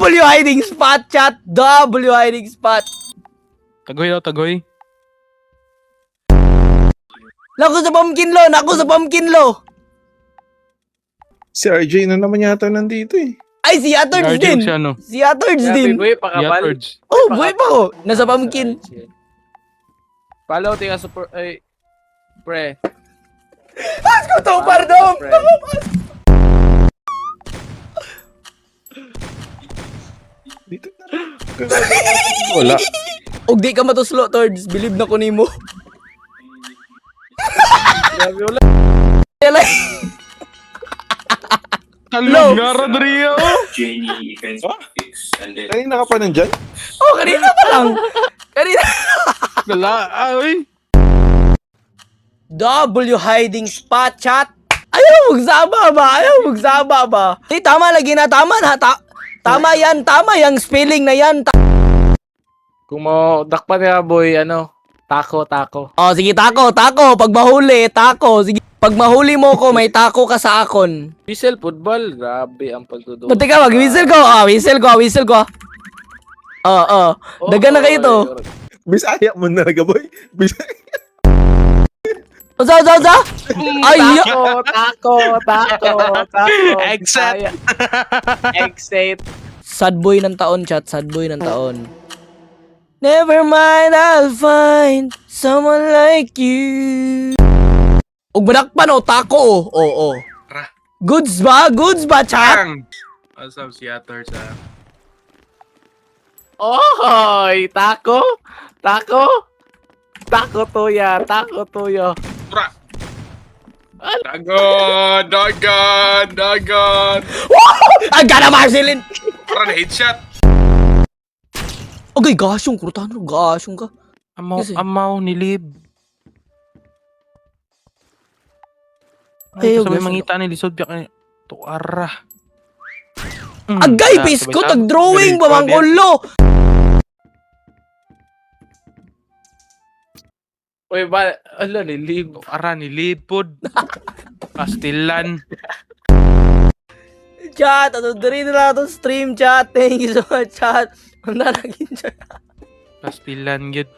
W hiding spot, chat. W hiding spot. Tagoy daw, tagoy. Naku sa pumpkin lo. Naku sa pumpkin lo. Si RJ na naman yata nandito eh. Ay, si Atords din. Siya, no? Si Atords din. Boy, pakabal. Yatards. Oh, buhay pa ko. Nasa pumpkin. Follow, tinga super... Ay... Pre. Let's go to Pardom. Pre. Dito na. Wala. Og di ka matuslo, Tords. Believe na ko nimo. Grabe, wala. Like, Talog nga, Rodrigo. Jenny events fix and then Kanina ka pa nandyan? oh, kanina pa lang. Kanina. Wala, ay. W hiding spot, chat. Ayaw magsama ba? Ayaw magsama ba? Di, tama lagi na. Tama na. Tama yan. Tama yung spelling na yan. Kung mo, dakpa niya, boy, ano, tako. Oh, sige, tako. Pag mahuli, tako. Sige. Pag mahuli mo ko, may tako ka sa akon. Whistle, football, grabe ang pagtudo. Ba't ka, mag-whistle ko. Whistle ko. Dagan na kayo to. Bisaya mo na naga boy. Bisaya. Usa. Ay, Tako. Exit. Exit. sad boy ng taon, chat. Sad boy ng taon. Never mind, I'll find someone like you. Ug manakpan o, tako o. Oo. Goods ba? Chat? What's up, si Yatards, Oy, tako. Tako tuya. Dagan. Ang gana Marcelin! Parang headshot. Okay, gasyong kurtano. Gasyong ka. Amaw, nilib. Ay, Ay, sabi guys, mangita ni Lisod biyak ni tuara. Agay, pisko, tag-drawing ba mang ulo? Oy, ba, ala, nilib. Tuara, nilib pod. Pastilan. Chat, ano diri na itong stream, chat. Thank you so much, chat. Ang nalagin, chat. Pastilan, yun.